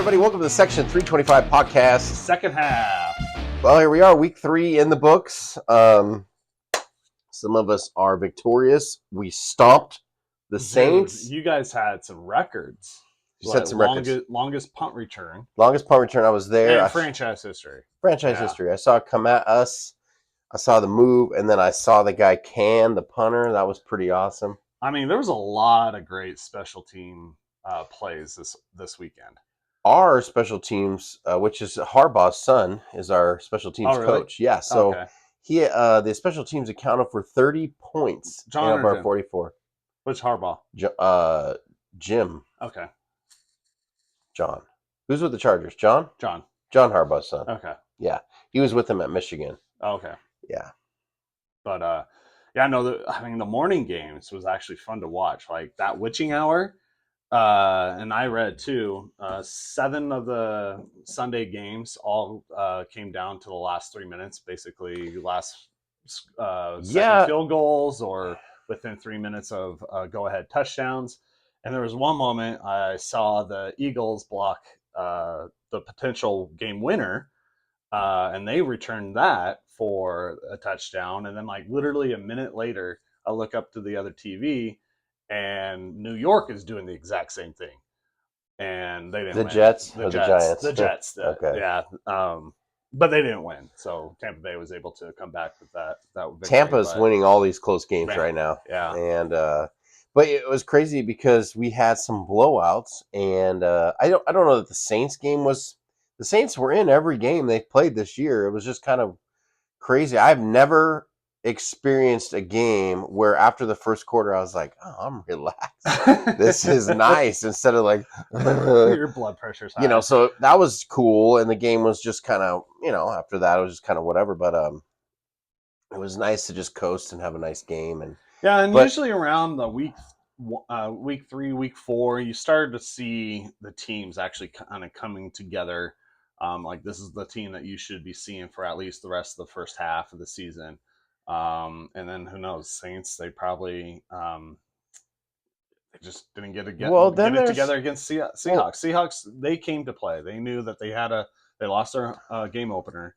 everybody. Welcome to the Section 325 podcast. Second half. Well, here we are, week 3 in the books. Some of us are victorious. We stomped the Saints. Dude, you guys had some records. You set some records. Longest punt return. Longest punt return. I was there. In franchise history. History. I saw it come at us. I saw the move, and then I saw the guy can, the punter. That was pretty awesome. I mean, there was a lot of great special team plays this weekend. Our special teams, which is Harbaugh's son, is our special teams coach. Yeah, so he the special teams accounted for 30 points John of our 44. Which Harbaugh? Jim. Okay. John. Who's with the Chargers? John Harbaugh's son. Okay. Yeah, he was with him at Michigan. Okay. Yeah. But the morning games was actually fun to watch. Like that witching hour. And I read too, 7 of the Sunday games all came down to the last 3 minutes, basically last second field goals or within 3 minutes of go-ahead touchdowns. And there was one moment I saw the Eagles block the potential game winner, and they returned that for a touchdown. And then like literally a minute later, I look up to the other TV, and New York is doing the exact same thing, and they didn't win. The Jets or the Giants? The Jets. Okay. Yeah. But they didn't win, so Tampa Bay was able to come back with that victory. Tampa's winning all these close games right now. Yeah. And but it was crazy because we had some blowouts, and I don't know that the Saints game was. The Saints were in every game they played this year. It was just kind of crazy. I've never experienced a game where after the first quarter I was like, oh, I'm relaxed. This is nice, instead of like your blood pressure's high. So that was cool, and the game was just kind of, after that it was just kind of whatever, but it was nice to just coast and have a nice game. And usually around the week 3, week 4, you started to see the teams actually kind of coming together. Like this is the team that you should be seeing for at least the rest of the first half of the season. And then who knows? Saints, they probably they just didn't get it together against Seahawks. Seahawks, they came to play. They knew that they lost their game opener,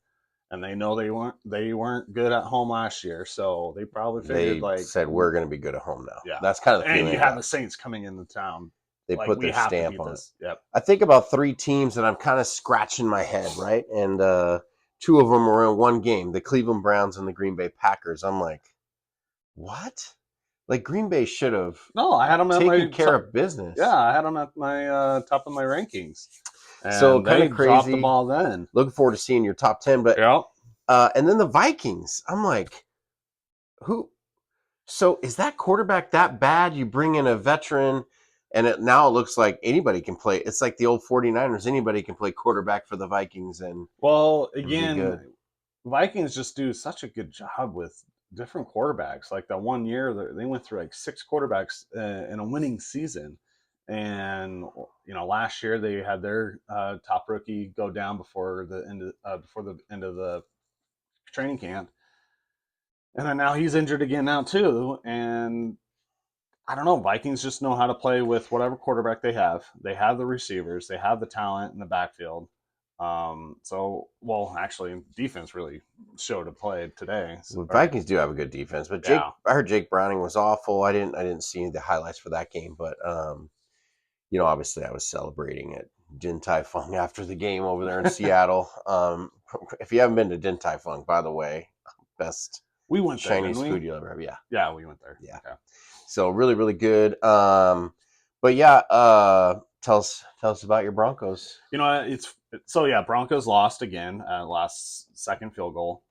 and they know they weren't good at home last year. So they probably figured said we're going to be good at home now. Yeah, that's kind of the feeling. And you have the Saints coming into town. They put their stamp on it. Yep. I think about 3 teams that I'm kind of scratching my head, right? And 2 of them were in one game, the Cleveland Browns and the Green Bay Packers. I'm like, what? Like Green Bay should have I had them taken care of business. Yeah, I had them at my top of my rankings. And so kind of crazy. Dropped the ball then. Looking forward to seeing your top 10. But and then the Vikings. I'm like, who? So is that quarterback that bad? You bring in a veteran, and now it looks like anybody can play. It's like the old 49ers. Anybody can play quarterback for the Vikings. And again, Vikings just do such a good job with different quarterbacks. Like that one year, they went through like 6 quarterbacks in a winning season. And last year they had their top rookie go down before the end of the training camp, and then now he's injured again now too. And I don't know. Vikings just know how to play with whatever quarterback they have. They have the receivers. They have the talent in the backfield. Actually, defense really showed a play today. Vikings do have a good defense, but I heard Jake Browning was awful. I didn't see the highlights for that game, but obviously I was celebrating at Din Tai Fung after the game over there in Seattle. If you haven't been to Din Tai Fung, by the way, best we went there, Chinese food you'll ever have. Yeah, we went there. Yeah. Okay. So really, really good. Tell us about your Broncos. Broncos lost again, last second field goal.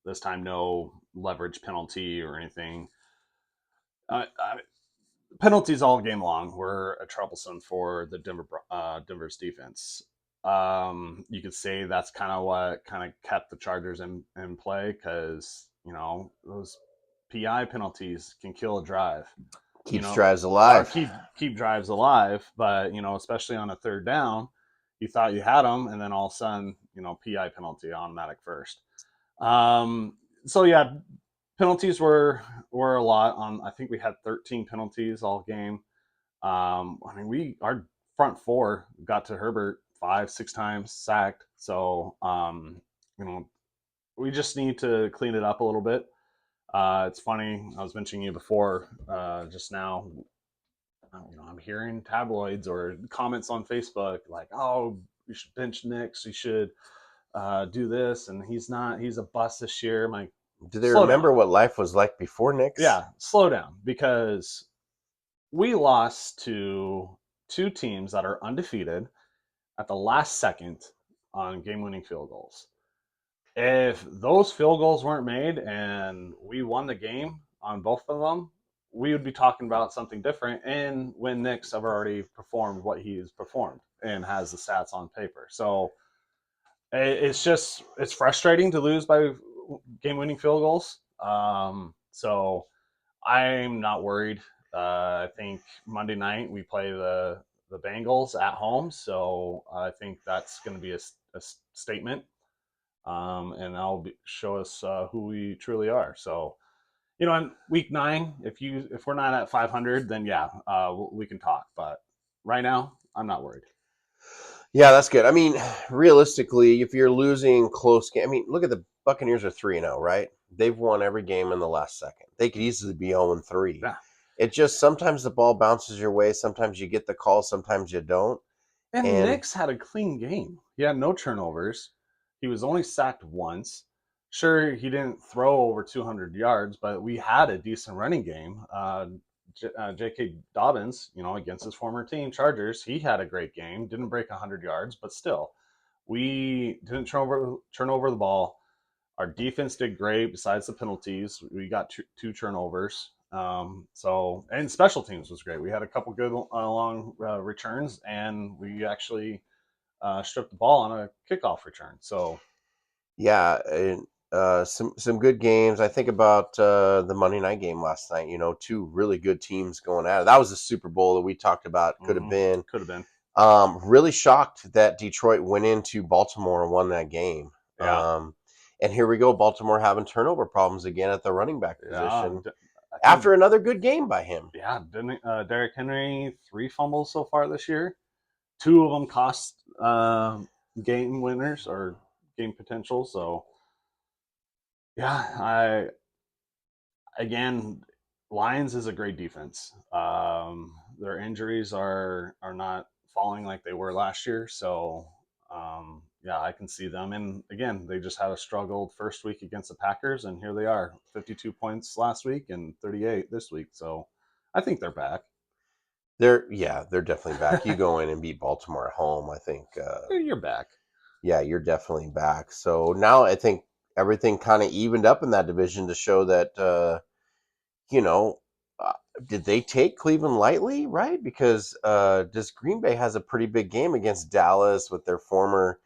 This time no leverage penalty or anything. Penalties all game long were troublesome for the Denver's defense. You could say that's kind of what kept the Chargers in play, because those PI penalties can kill a drive. Keeps drives alive. Keep drives alive, but especially on a third down, you thought you had them, and then all of a sudden, PI penalty, automatic first. Penalties were a lot. I think we had 13 penalties all game. Our front four got to Herbert 5, 6 times, sacked. So, you know, we just need to clean it up a little bit. It's funny. I was mentioning you before, just now. I'm hearing tabloids or comments on Facebook like, "Oh, you should bench Nix. You should do this," and he's not. He's a bust this year. I'm like, Do they slow remember down. what life was like before Knicks? Yeah, slow down because we lost to two teams that are undefeated at the last second on game-winning field goals. If those field goals weren't made and we won the game on both of them, we would be talking about something different. And when Knicks have already performed what he's performed and has the stats on paper, so it's frustrating to lose by game-winning field goals. So I'm not worried. I think Monday night we play the Bengals at home, so I think that's going to be a statement, and that'll show us who we truly are. So, in week 9, if we're not at 500, then yeah, we can talk. But right now, I'm not worried. Yeah, that's good. I mean, realistically, if you're losing close game, I mean, look at the Buccaneers are 3-0, right? They've won every game in the last second. They could easily be 0-3. Yeah. It just sometimes the ball bounces your way, sometimes you get the call, sometimes you don't. And And Nix had a clean game. He had no turnovers. He was only sacked once. Sure, he didn't throw over 200 yards, but we had a decent running game. J.K. Dobbins, against his former team, Chargers, he had a great game. Didn't break 100 yards, but still, we didn't turn over the ball. Our defense did great. Besides the penalties, we got two turnovers. And special teams was great. We had a couple good long returns, and we actually stripped the ball on a kickoff return. So yeah, and, some good games. I think about the Monday night game last night. Two really good teams going at it. That was the Super Bowl that we talked about. Could have been. could have been. Really shocked that Detroit went into Baltimore and won that game. Yeah, And here we go, Baltimore having turnover problems again at the running back yeah. position I think after another good game by him. yeah. Didn't Derrick Henry 3 fumbles so far this year? Two of them cost game winners or game potential. So yeah, again, Lions is a great defense. Their injuries are not falling like they were last year, so yeah, I can see them. And again, they just had a struggled first week against the Packers, and here they are, 52 points last week and 38 this week. So I think they're back. They're definitely back. You go in and beat Baltimore at home. I think, You're back. yeah, you're definitely back. So now I think everything kind of evened up in that division to show that, you know, uh, did they take Cleveland lightly, right? Because this Green Bay has a pretty big game against Dallas with their former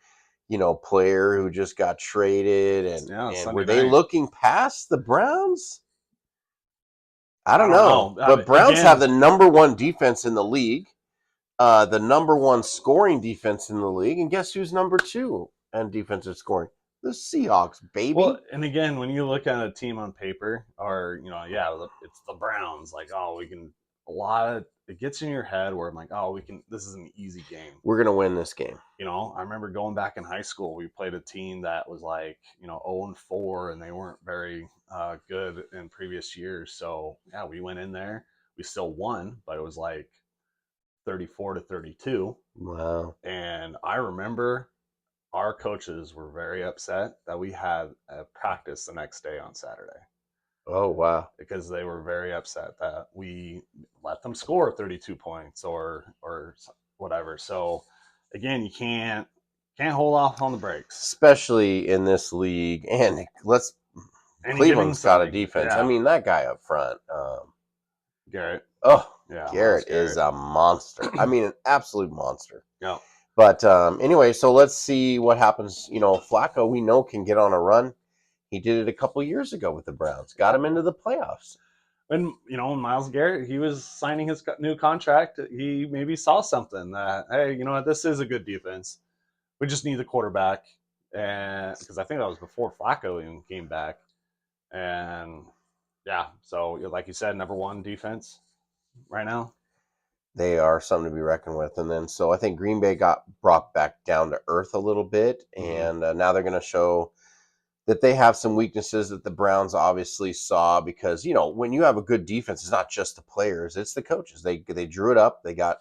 player who just got traded, and Yeah, and Sunday were they night. looking past the Browns? I I don't don't know, know. but Browns have Again, the number one defense in the league, the number one scoring defense in the league, and guess who's number two in defensive scoring? The Seahawks, well, baby. and again, when you look at a team on paper, or yeah, it's the Browns. Like, oh, we can. A lot of it gets in your head where I'm like, oh, we can. This is an easy game. We're gonna win this game. I remember going back in high school, we played a team that was like 0-4, and they weren't very good in previous years. So yeah, we went in there, we still won, but it was like 34-32. Wow. And I remember our coaches were very upset that we had a practice the next day on Saturday Oh wow. because they were very upset that we let them score 32 points or whatever. So again, you can't hold off on the brakes. Especially in this league, and let's Any given Cleveland's got a Sunday, defense. I yeah, mean, that guy up front. Garrett, Oh, yeah, Miles Garrett is Garrett, a monster. I mean, an absolute monster. yeah. But anyway, so let's see what happens. Flacco, we know, can get on a run. He did it a couple years ago with the Browns. Got him into the playoffs. And Miles Garrett, he was signing his new contract. He maybe saw something that, hey, you know what, this is a good defense. We just need the quarterback, and because I think that was before Flacco even came back. And yeah, so like you said, number one defense right now. They are something to be reckoned with. And then so I think Green Bay got brought back down to earth a little bit, Mm-hmm. and now they're going to show that they have some weaknesses that the Browns obviously saw, because when you have a good defense, it's not just the players, it's the coaches. They drew it up, they got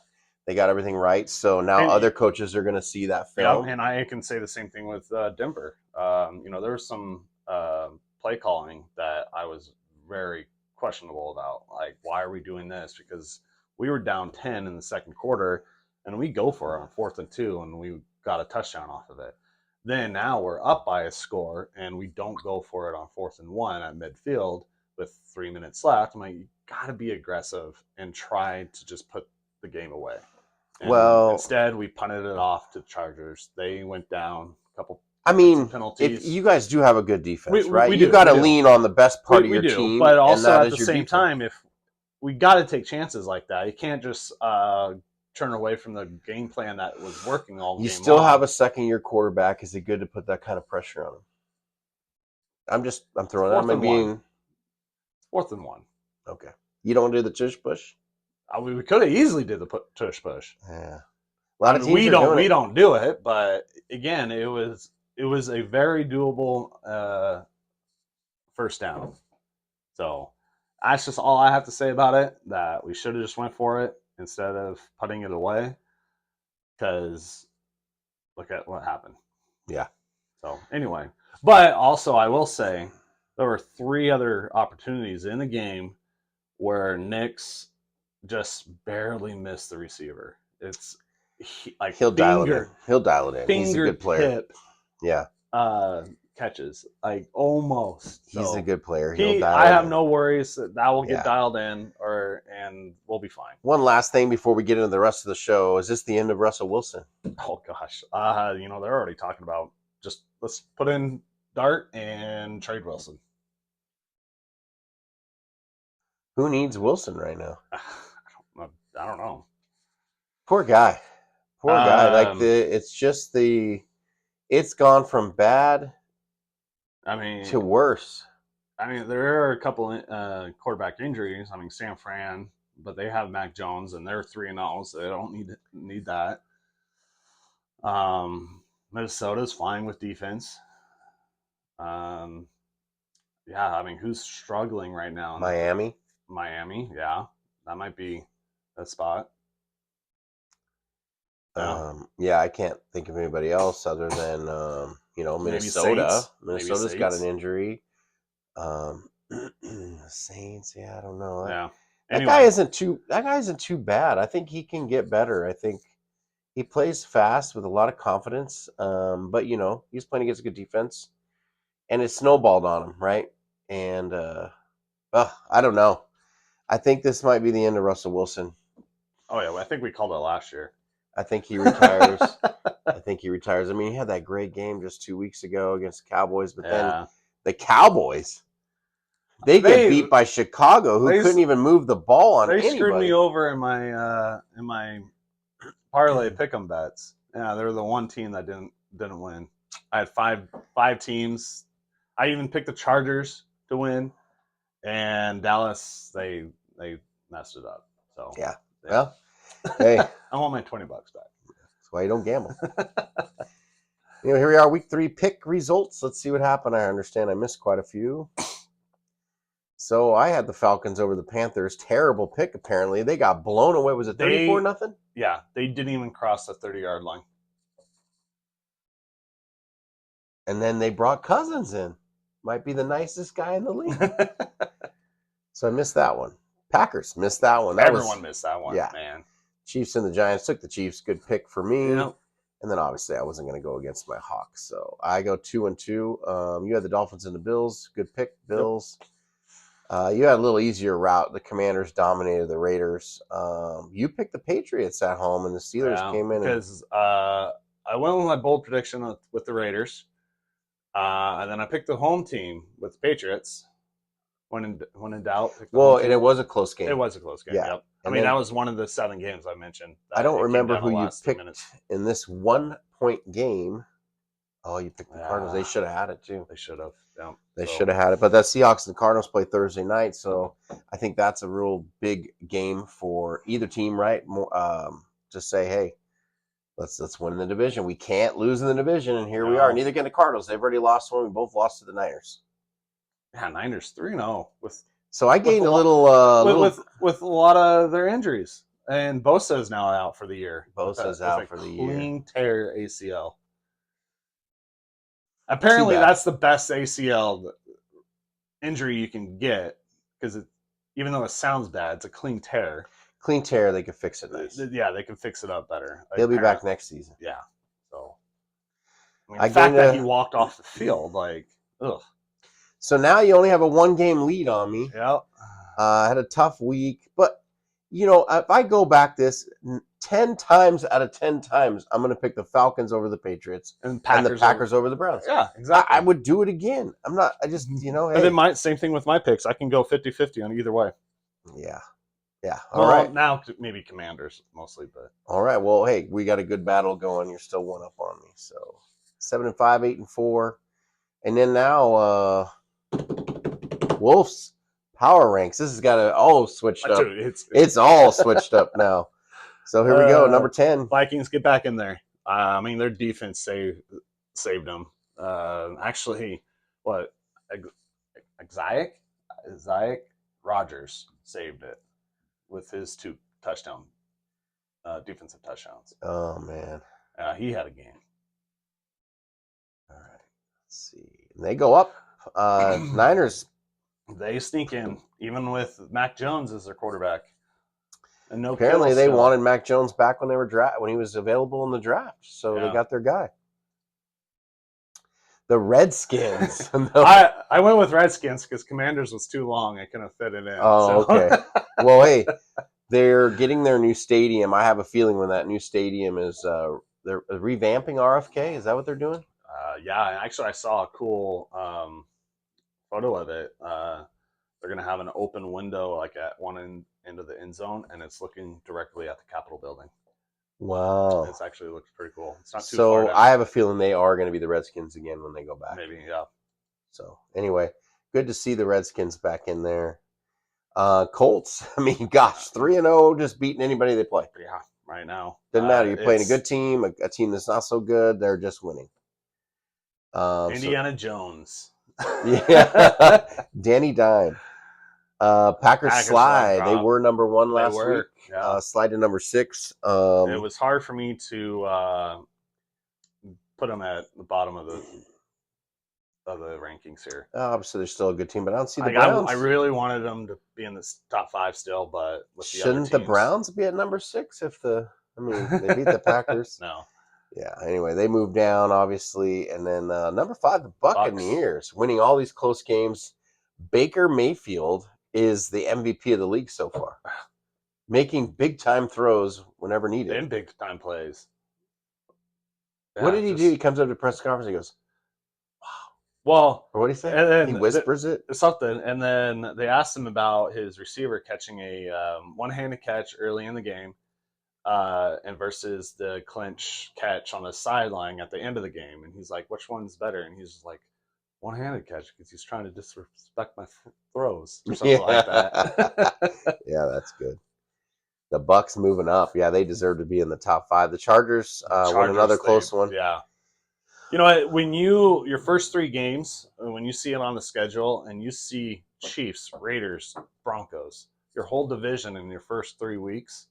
everything right. So now And other coaches are going to see that yeah, film. and I can say the same thing with Denver. There was some play calling that I was very questionable about. Like, why are we doing this? Because we were down 10 in the second quarter, and we go for it on 4th and 2, and we got a touchdown off of it. Then now we're up by a score, and we don't go for it on 4th and 1 at midfield with 3 minutes left. I'm like, you got to be aggressive and try to just put the game away. And Well, instead, we punted it off to the Chargers. They went down a couple I defensive mean, if penalties. you guys do have a good We, defense, we, right? we You do, got we to do, lean on the best part of we your do. team, But and also that at is the your same defense. time, if we got to take chances like that, you can't just turn away from the game plan that was working all You game still long. have a second-year quarterback. Is it good to put that kind of pressure on him? I'm throwing that. Fourth I'm and one. being 4th and 1. okay. You don't do the tush push. We could have easily did the tush push. Yeah, a lot I of mean, teams are doing we it. don't do it, but again, it was a very doable first down. So that's just all I have to say about it. That we should have just went for it instead of putting it away. Because look at what happened. Yeah. So anyway, but also I will say there were 3 other opportunities in the game where Nix just barely missed the receiver. It's like He'll dial it in. He'll dial it in. He's a good player. fingertip Yeah. catches, like almost. He's a So good player. He'll I dial it have in. no worries that will get Yeah. dialed in, and we'll be fine. One last thing before we get into the rest of the show. Is this the end of Russell Wilson? Oh gosh, they're already talking about just let's put in Dart and trade Wilson. Who needs Wilson right now? I don't know. Poor guy. Poor guy. Um, It's gone from bad I mean, to worse. there are a couple quarterback injuries. I mean, San Fran, but they have Mac Jones, and they're 3-0, so they don't need that. Minnesota's fine with defense. Yeah, I mean, who's struggling right now? Miami. Miami, yeah, that might be that spot. Yeah. Yeah, I can't think of anybody else other than Minnesota. Saints. Minnesota's got an injury. Saints. Yeah, I don't know. Yeah. That Anyway, guy isn't too bad. I think he can get better. I think he plays fast with a lot of confidence. But he's playing against a good defense, and it snowballed on him, right? And I don't know. I think this might be the end of Russell Wilson. oh yeah, well, I think we called it last year. I think he retires. I mean, he had that great game just 2 weeks ago against the Cowboys, but then the Cowboys, they get beat by Chicago, who couldn't even move the ball on anybody. They screwed me over in my parlay pick'em bets. Yeah, they're the one team that didn't win. I had five teams. I even picked the Chargers to win, and Dallas they messed it up. So yeah. Well, hey, I want my $20 back. That's why you don't gamble. Here we are, week 3 pick results. Let's see what happened. I understand I missed quite a few. So I had the Falcons over the Panthers. Terrible pick, apparently. They got blown away. Was it 34-0? Yeah, they didn't even cross the 30-yard line. And then they brought Cousins in. Might be the nicest guy in the league. So I missed that one. Packers missed that one. Everyone missed that one, yeah. Man. Chiefs and the Giants took the Chiefs. Good pick for me. Yep. And then obviously I wasn't going to go against my Hawks. So I go 2-2. You had the Dolphins and the Bills. Good pick, Bills. Yep. You had a little easier route. The Commanders dominated the Raiders. You picked the Patriots at home, and the Steelers came in. Because I went with my bold prediction with the Raiders. And then I picked the home team with the Patriots. When in doubt. Well, and it was a close game. It was a close game, yeah. Yep. I mean, that was one of the 7 games I mentioned. I don't remember who you picked in this 1-point game. Oh, you picked the Cardinals. They should have had it too. They should have. Yeah. They should have had it. But the Seahawks and the Cardinals play Thursday night, so I think that's a real big game for either team, right? To say, hey, let's win the division. We can't lose in the division, and here we are. Neither can the Cardinals. They've already lost one. We both lost to the Niners. Yeah, Niners 3-0 with. So I gained a little, with a lot of their injuries, and Bosa is now out for the year. Bosa's out for the year. Clean tear ACL. Apparently, that's the best ACL injury you can get because even though it sounds bad, it's a clean tear. Clean tear, they can fix it nice. Yeah, they can fix it up better. They'll be back next season. Yeah. So, the fact that he walked off the field, ugh. So now you only have a 1-game lead on me. Yeah. I had a tough week, but if I go back this 10 times out of 10 times, I'm going to pick the Falcons over the Patriots and the Packers over the Browns. Yeah, exactly. I would do it again. I'm not. I just hey. And then same thing with my picks. I can go 50-50 on either way. Yeah. Yeah. All right. Now maybe Commanders mostly, but all right. Well, hey, we got a good battle going. You're still 1 up on me. So 7-5, 8-4, and then now Wolves power ranks. This has got it all switched up. Dude, it's all switched up now. So here we go. Number 10. Vikings, get back in there. Their defense saved them. Actually, what? Zayek Rogers saved it with his 2 defensive touchdowns. Oh, man. He had a game. All right. Let's see. And they go up. Niners. They sneak in, even with Mac Jones as their quarterback. And apparently they wanted Mac Jones back when he was available in the draft. So they got their guy. The Redskins. I went with Redskins because Commanders was too long. I couldn't fit it in. Oh, okay. Well, hey, they're getting their new stadium. I have a feeling when that new stadium is they're revamping RFK. Is that what they're doing? Yeah. Actually, I saw a cool photo of it. They're going to have an open window at one end of the end zone, and it's looking directly at the Capitol building. Wow. It actually looks pretty cool. It's not too far down. I have a feeling they are going to be the Redskins again when they go back. Maybe, yeah. So anyway, good to see the Redskins back in there. Colts, 3-0, just beating anybody they play. Yeah, right now. Doesn't matter. You're playing a good team, a team that's not so good. They're just winning. Indiana Jones. Yeah. Danny Dime. Packers slide. They were number 1 last week. Yeah. Slide to number 6. It was hard for me to put them at the bottom of the rankings here. Obviously, they're still a good team, but I don't see the Browns. I really wanted them to be in the top 5 still, but with shouldn't the Browns be at number 6 if they beat the Packers? No. Yeah. Anyway, they moved down obviously, and then number 5, the Buccaneers, winning all these close games. Baker Mayfield is the MVP of the league so far, making big time throws whenever needed and big time plays. Yeah, what did he do? He comes up to press conference. And he goes, Well, or what do you say? And then he whispers it something, and then they asked him about his receiver catching a one-handed catch early in the game, and versus the clinch catch on the sideline at the end of the game, and he's like, "Which one's better?" And he's like, "One-handed catch," because he's trying to disrespect my throws or something like that. Yeah, that's good. The Bucs moving up. Yeah, they deserve to be in the top 5. The Chargers won another close one. Yeah. You know what? When your first 3 games, when you see it on the schedule and you see Chiefs, Raiders, Broncos, your whole division in your first 3 weeks,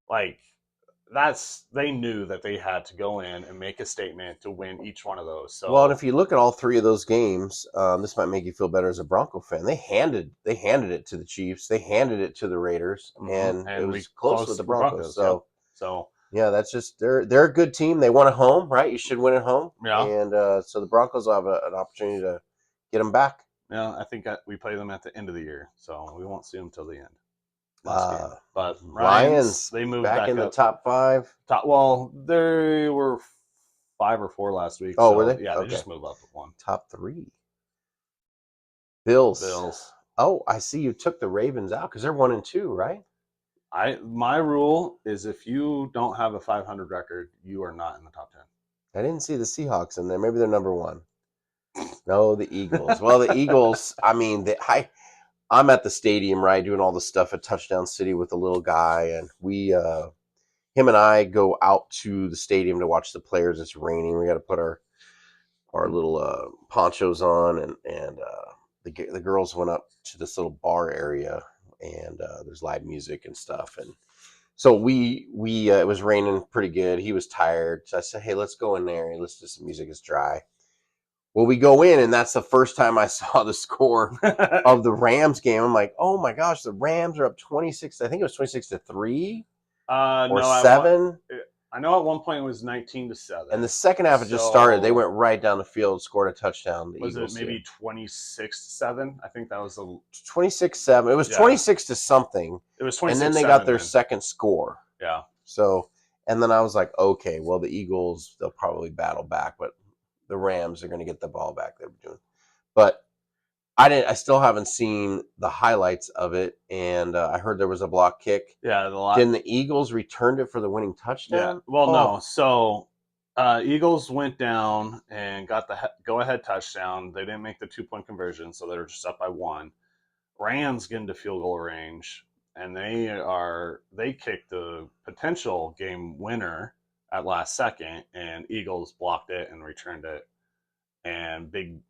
they knew that they had to go in and make a statement to win each one of those. So, well, and if you look at all 3 of those games, this might make you feel better as a Bronco fan. They handed it to the Chiefs, they handed it to the Raiders, and it was close with the Broncos. So. Yeah, that's just they're a good team. They won at home, right? You should win at home. Yeah. And so the Broncos will have an opportunity to get them back. Yeah, I think we play them at the end of the year, so we won't see them till the end. Game. But Lions, they moved back in up. the top 5. Well, they were 5 or 4 last week. Oh, were they? Yeah, okay. They just moved up with 1. Top 3. Bills. Oh, I see you took the Ravens out because they're 1-2, right? My rule is if you don't have a 500 record, you are not in the top 10. I didn't see the Seahawks in there. Maybe they're number one. No, the Eagles. Well, the Eagles. I mean, I'm at the stadium, right, doing all the stuff at Touchdown City with the little guy, and him and I go out to the stadium to watch the players. It's raining. We got to put our little ponchos on, and the girls went up to this little bar area, and there's live music and stuff, and so we it was raining pretty good. He was tired, so I said, "Hey, let's go in there and listen to some music. It's dry." Well, we go in, and that's the first time I saw the score of the Rams game. I'm like, "Oh my gosh, the Rams are up 26. I think it was 26-3 or No, 7." I know at one point it was 19-7. And the second half had just started. They went right down the field, scored a touchdown. The was Eagles it maybe 26-7? I think that was the 26-7. It was 26 to something. It was 26. 26. And then they got their second score. Yeah. So, and then I was like, okay, well, the Eagles, they'll probably battle back, but the Rams are going to get the ball back. They were doing, but I still haven't seen the highlights of it, and I heard there was a block kick. Yeah, Then the Eagles returned it for the winning touchdown. Yeah. Well, no. So Eagles went down and got the go-ahead touchdown. They didn't make the 2-point conversion, so they were just up by 1. Rams get into field goal range, and they kicked the potential game winner at last second, and Eagles blocked it and returned it. And big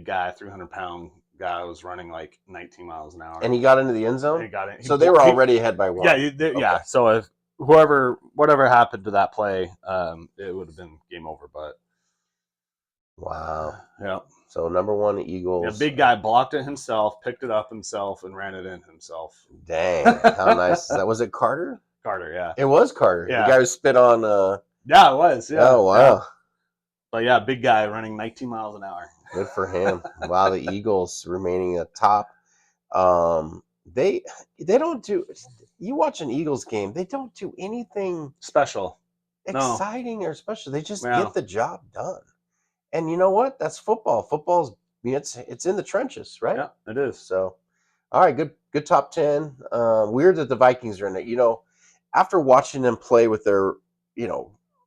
guy, 300-pound guy, was running like 19 miles an hour. And he got into the end zone? He got it. So they were already ahead by 1. Yeah, yeah. So if whatever happened to that play, it would have been game over. But wow. Yeah. So number 1, Eagles. Yeah, big guy blocked it himself, picked it up himself, and ran it in himself. Dang, how nice is that? Was it Carter? Carter, yeah. It was Carter. Yeah. The guy who spit on. Yeah, it was. Yeah. Oh wow. Yeah. But yeah, big guy running 19 miles an hour. Good for him. Wow, the Eagles remaining atop. They don't do. You watch an Eagles game, they don't do anything special, exciting or special. They just get the job done. And you know what? That's football. Football's it's in the trenches, right? Yeah, it is. So, all right, good top 10. Weird that the Vikings are in it. You know, after watching them play with their,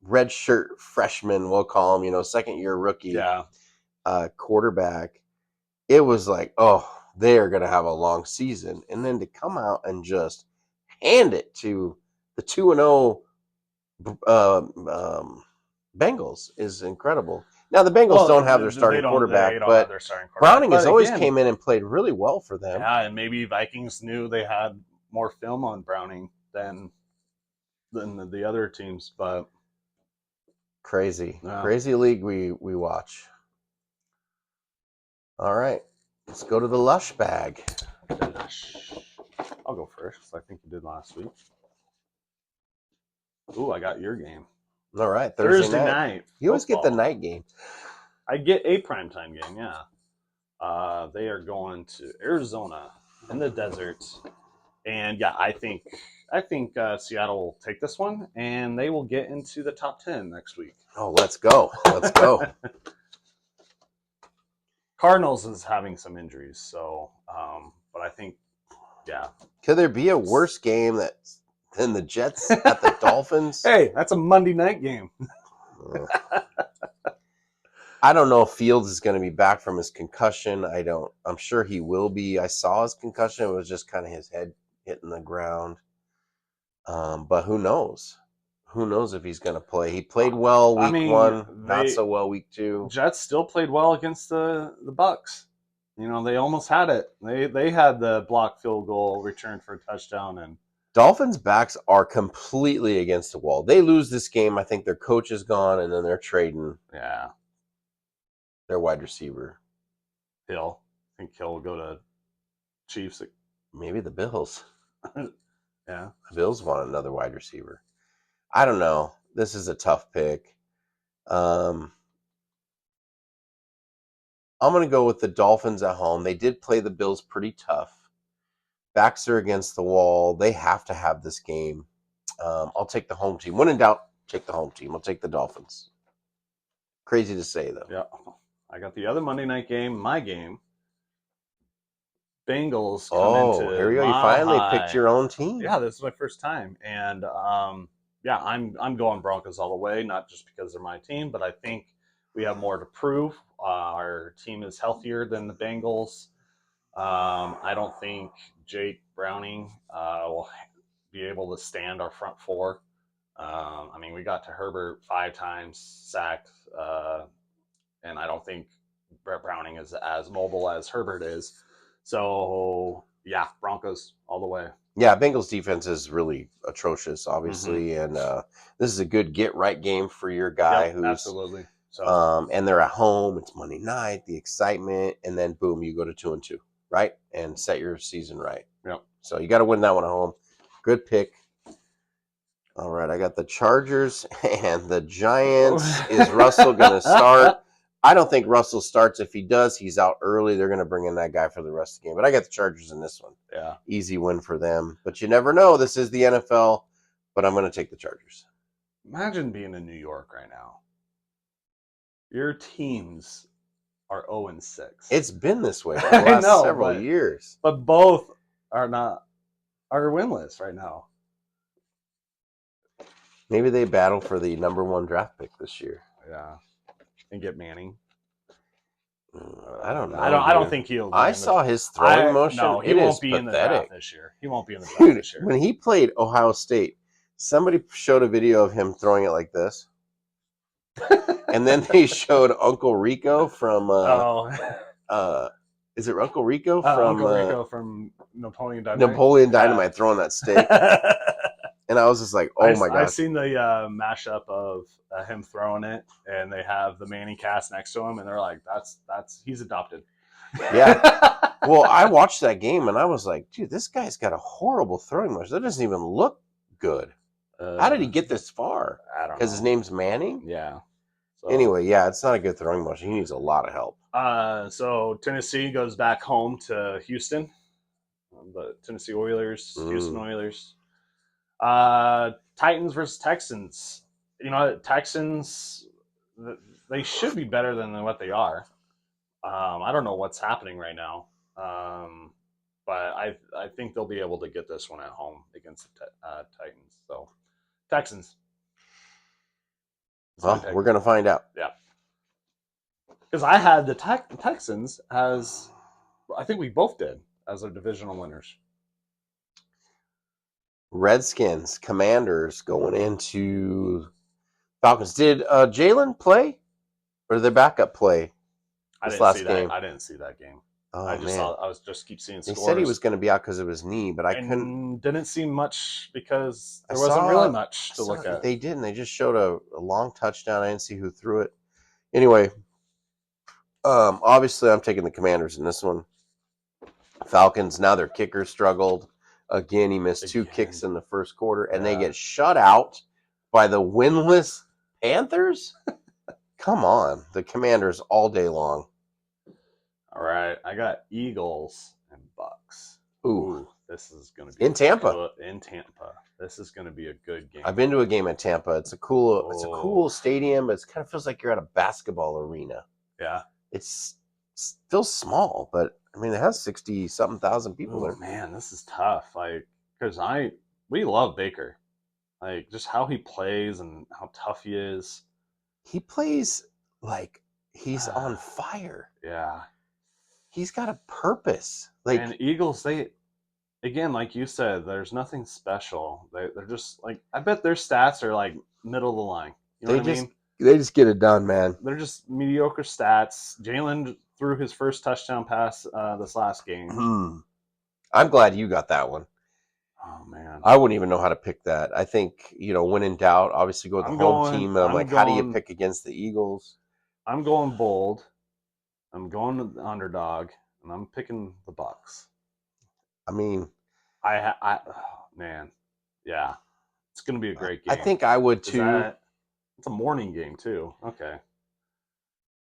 red shirt freshman, we'll call them, second year rookie, quarterback, it was like, oh, they are going to have a long season. And then to come out and just hand it to the 2-0 Bengals is incredible. Now, the Bengals don't have their starting quarterback, but Browning has always came in and played really well for them. Yeah, and maybe Vikings knew they had more film on Browning than the other teams, but crazy league we watch. All right, let's go to the Lush bag. I'll go first. I think you did last week. Ooh, I got your game. All right, Thursday night. You always get the night game. I get a primetime game, yeah. They are going to Arizona in the desert. And yeah, I think Seattle will take this one, and they will get into the top 10 next week. Oh, let's go. Let's go. Cardinals is having some injuries, so but I think, yeah. Could there be a worse game than the Jets at the Dolphins? Hey, that's a Monday night game. I don't know if Fields is going to be back from his concussion. I'm sure he will be. I saw his concussion. It was just kind of his head hitting the ground. But who knows? Who knows if he's going to play? He played well week 1, not so well week 2. Jets still played well against the Bucs. They almost had it. They had the blocked field goal returned for a touchdown. And Dolphins backs are completely against the wall. They lose this game. I think their coach is gone, and then they're trading. Yeah. Their wide receiver. Hill. I think Hill will go to Chiefs. Maybe the Bills. Yeah. The Bills want another wide receiver. I don't know. This is a tough pick. I'm going to go with the Dolphins at home. They did play the Bills pretty tough. Backs are against the wall. They have to have this game. I'll take the home team. When in doubt, take the home team. I'll take the Dolphins. Crazy to say, though. Yeah. I got the other Monday night game, my game. Bengals come into here we go. You finally picked your own team. Yeah, this is my first time. And yeah, I'm going Broncos all the way, not just because they're my team, but I think we have more to prove. Our team is healthier than the Bengals. I don't think Jake Browning will be able to stand our front four. I mean, we got to Herbert 5 times, sacked, and I don't think Brett Browning is as mobile as Herbert is. So, yeah, Broncos all the way. Yeah, Bengals defense is really atrocious, Mm-hmm. obviously, and this is a good get right game for your guy Yep, who's absolutely. So, and they're at home. It's Monday night, the excitement, and then boom, you go to 2-2, right, and set your season right. yep. So you got to win that one at home. Good pick. All right, I got the Chargers and the Giants. Is Russell going to start? I don't think Russell starts. If he does, he's out early. They're going to bring in that guy for the rest of the game. But I got the Chargers in this one. Yeah. Easy win for them. But you never know. This is the NFL. But I'm going to take the Chargers. Imagine being in New York right now. Your teams are 0-6. It's been this way for the I last know, several years. but both are winless right now. Maybe they battle for the number 1 draft pick this year. Yeah, and get Manning. I don't know. I don't think he'll. I saw his throwing motion. No, he it won't is be pathetic. in the draft this year. He won't be in the draft Dude, this year. when he played Ohio State, somebody showed a video of him throwing it like this. And then they showed Uncle Rico from is it Uncle Rico from Uncle Rico from Napoleon Dynamite? Napoleon Dynamite throwing that steak. And I was just like, oh my gosh. I've seen the mashup of him throwing it, and they have the Manning cast next to him, and they're like, that's he's adopted. Yeah. Well, I watched that game, and I was like, dude, this guy's got a horrible throwing motion. That doesn't even look good. How did he get this far? I don't know. Because his name's Manning? Yeah. So, anyway, yeah, it's not a good throwing motion. He needs a lot of help. So Tennessee goes back home to Houston. The Tennessee Oilers, Houston Oilers. Titans versus Texans. You know, Texans, they should be better than what they are. I don't know what's happening right now, but I think they'll be able to get this one at home against the Titans. So, Texans. Well, we're going to find out. Yeah. Because I had the Texans as, I think we both did, as our divisional winners. Redskins, Commanders going into Falcons. Did Jalen play, or did their backup play this last game? I didn't see that game. Oh, I was just keep seeing scores. They said he was going to be out because of his knee, but I didn't see much because there wasn't really much to look at. They didn't. They just showed a long touchdown. I didn't see who threw it. Anyway, obviously I'm taking the Commanders in this one. Falcons, now their kicker struggled. Again, he missed 2 kicks in the first quarter, and they get shut out by the winless Panthers? Come on. The Commanders all day long. All right. I got Eagles and Bucks. Ooh. This is going to be in Tampa. In Tampa. This is going to be a good game. I've been to a game in Tampa. It's a cool stadium. It kind of feels like you're at a basketball arena. Yeah. It feels small, but I mean, it has 60-something thousand people there. Man, this is tough. Like, because we love Baker. Like, just how he plays and how tough he is. He plays like he's on fire. Yeah. He's got a purpose. Like, and Eagles, again, like you said, there's nothing special. They're just like, I bet their stats are like middle of the line. You know what I mean? They just get it done, man. They're just mediocre stats. Jalen threw his first touchdown pass this last game. I'm glad you got that one. Oh, man. I wouldn't even know how to pick that. I think, when in doubt, obviously go with the home team. I'm like, how do you pick against the Eagles? I'm going bold. I'm going to the underdog, and I'm picking the Bucks. I mean, man, yeah, it's going to be a great game. I think I would too. It's a morning game too. Okay,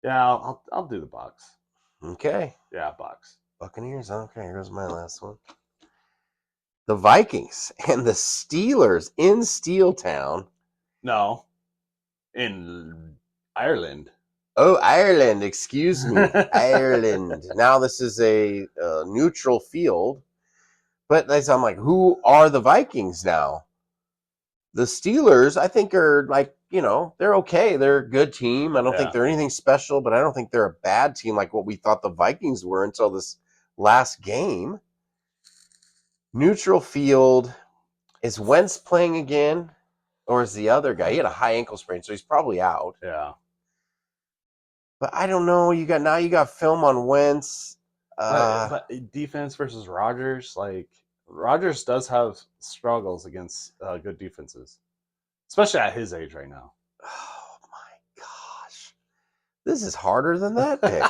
yeah, I'll do the Bucks. Okay, yeah, Bucks. Buccaneers. Okay, here's my last one. The Vikings and the Steelers in Steeltown. No, in Ireland. Oh, Ireland. Excuse me, Ireland. Now this is a neutral field, but I'm like, who are the Vikings now? The Steelers, I think, are like, they're okay. They're a good team. I don't think Yeah. they're anything special, but I don't think they're a bad team like what we thought the Vikings were until this last game. Neutral field. Is Wentz playing again? Or is the other guy? He had a high ankle sprain, so he's probably out. Yeah. But I don't know. You got film on Wentz. But defense versus Rodgers, like Rodgers does have struggles against good defenses, especially at his age right now. Oh my gosh, this is harder than that pick.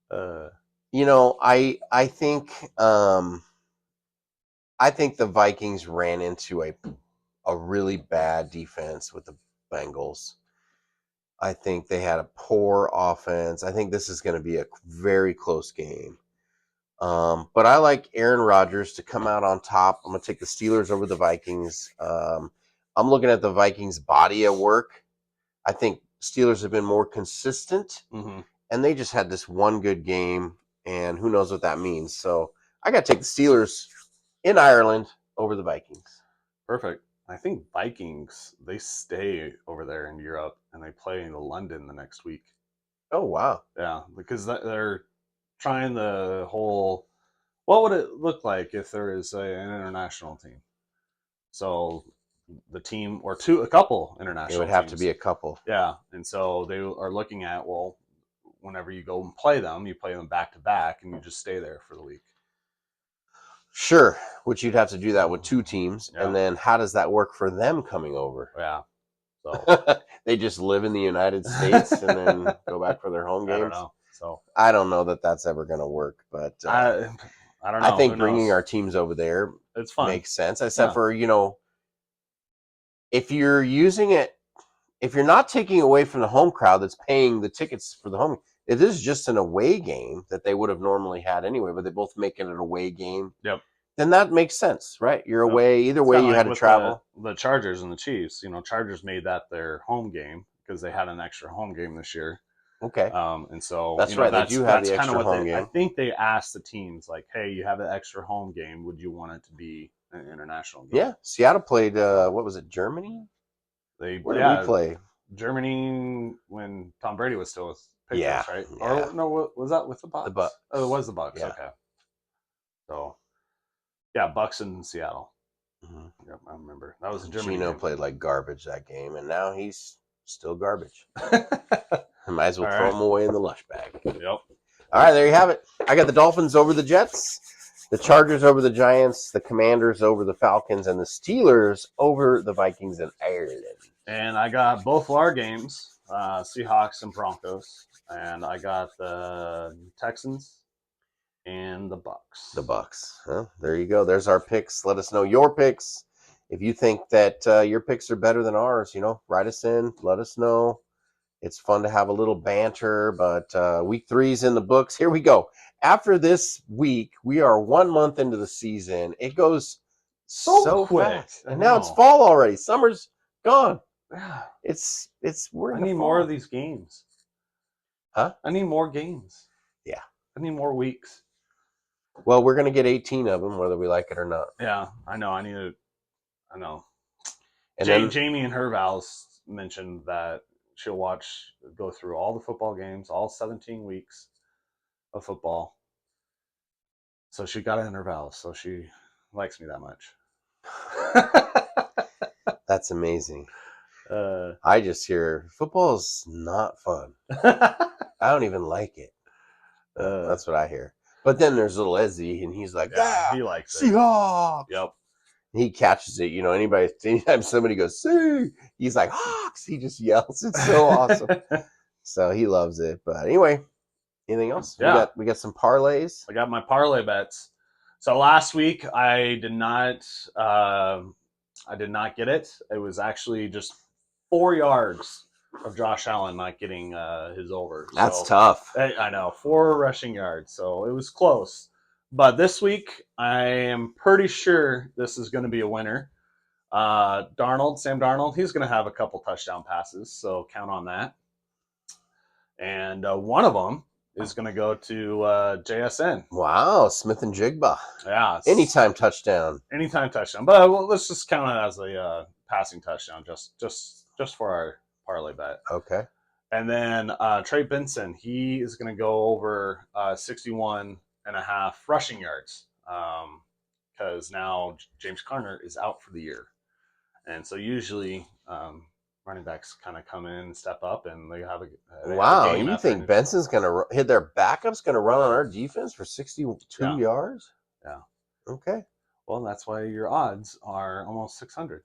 uh, I think the Vikings ran into a really bad defense with the Bengals. I think they had a poor offense. I think this is going to be a very close game. But I like Aaron Rodgers to come out on top. I'm going to take the Steelers over the Vikings. I'm looking at the Vikings' body of work. I think Steelers have been more consistent, and they just had this one good game, and who knows what that means. So I got to take the Steelers in Ireland over the Vikings. Perfect. I think Vikings, they stay over there in Europe, and they play in London the next week. Oh, wow. Yeah, because they're trying the whole, what would it look like if there is an international team? So the team or a couple international It would have teams. to be a couple. Yeah, and so they are looking at, well, whenever you go and play them, you play them back to back, and you just stay there for the week. Sure, which you'd have to do that with two teams, Yeah. and then how does that work for them coming over? Yeah, so they just live in the United States and then go back for their home games. I don't know. So I don't know that that's ever going to work, but I don't know. I think bringing our teams over there it's fun. Makes sense. Except for if you're using it, if you're not taking away from the home crowd that's paying the tickets for the home, if this is just an away game that they would have normally had anyway, but they both make it an away game. Yep. Then that makes sense, right? You're away. Either way, you had to travel. The Chargers and the Chiefs, Chargers made that their home game because they had an extra home game this year. Okay. And so that's right. They do have the extra home game. I think they asked the teams like, "Hey, you have an extra home game. Would you want it to be an international game?" Yeah. Seattle played. What was it? Germany. Where did we play? Germany when Tom Brady was still with Patriots, right? Yeah. Or no, was that with the Bucs? The Bucs. Oh, it was the Bucs. Yeah. Okay. So, yeah, Bucs in Seattle. Mm-hmm. Yep, I remember. That was a Germany Gino game. played like garbage that game, and now he's still garbage. Might as well throw him away in the lush bag. Yep. All right, there you have it. I got the Dolphins over the Jets, the Chargers over the Giants, the Commanders over the Falcons, and the Steelers over the Vikings in Ireland. And I got both of our games, Seahawks and Broncos, and I got the Texans and the Bucs. The Bucs. Well, there you go. There's our picks. Let us know your picks. If you think that your picks are better than ours, write us in. Let us know. It's fun to have a little banter, but week 3 is in the books. Here we go. After this week, we are 1 month into the season. It goes so quick. fast. And now it's fall already. Summer's gone. Yeah. I need more of these games. Huh? I need more games. Yeah. I need more weeks. Well, we're going to get 18 of them, whether we like it or not. Yeah, I know. I know. And Jamie and her Vals mentioned that she'll go through all the football games, all 17 weeks of football. So she got it in her Vals, so she likes me that much. That's amazing. I just hear football's not fun. I don't even like it. That's what I hear. But then there's little Ezzy, and he's like, he likes Seahawks. It. Yep. He catches it. Anytime somebody goes, see, he's like, Hawks. He just yells. It's so awesome. So he loves it. But anyway, anything else? Yeah. We got some parlays. I got my parlay bets. So last week I did not get it. It was actually just 4 yards of Josh Allen not getting his over. That's tough. I know, 4 rushing yards. So it was close. But this week, I am pretty sure this is going to be a winner. Sam Darnold, he's going to have a couple touchdown passes. So count on that. And one of them is going to go to JSN. Wow, Smith and Jigba. Yeah, Anytime touchdown. Anytime touchdown, but let's just count it as a passing touchdown, just for our parlay bet. Okay. And then Trey Benson, he is going to go over 61 and a half rushing yards because now James Conner is out for the year. And so usually running backs kind of come in and step up, and they have a wow. game You think Benson's going to hit their backup's going to run on our defense for 62 yards? Yeah. Okay. Well, that's why your odds are almost 600.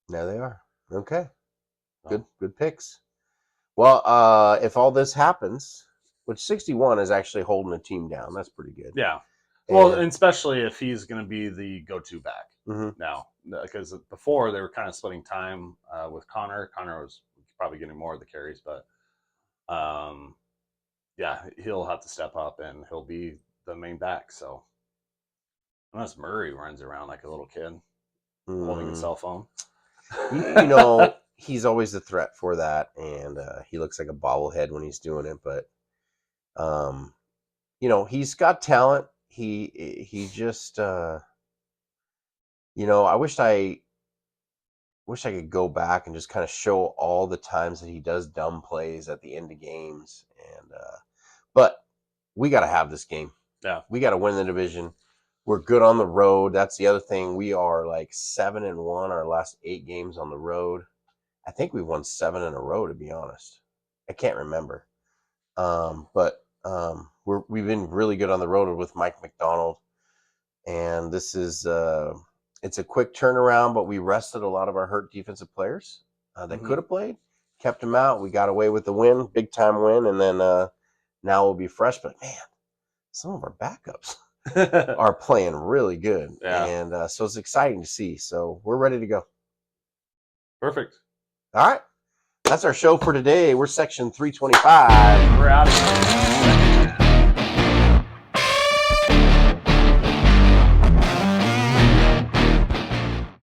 There they are. Okay. Good picks. Well, if all this happens, which 61 is actually holding a team down, that's pretty good. Yeah. Well, and especially if he's going to be the go-to back now, because before they were kind of splitting time with Connor. Connor was probably getting more of the carries, but yeah, he'll have to step up and he'll be the main back. So unless Murray runs around like a little kid holding a cell phone, you know, he's always a threat for that, and he looks like a bobblehead when he's doing it. But you know, he's got talent. He just you know, I wish I could go back and just kind of show all the times that he does dumb plays at the end of games. And but we got to have this game. Yeah, we got to win the division. We're good on the road. That's the other thing. We are like 7-1 our last 8 games on the road. I think we won 7 in a row, to be honest. I can't remember. But we've been really good on the road with Mike McDonald. And this is it's a quick turnaround, but we rested a lot of our hurt defensive players that could have played, kept them out. We got away with the win, big time win, and then now we'll be fresh. But man, some of our backups are playing really good, and so it's exciting to see. So we're ready to go. Perfect. All right, that's our show for today. We're section 325. We're out of here.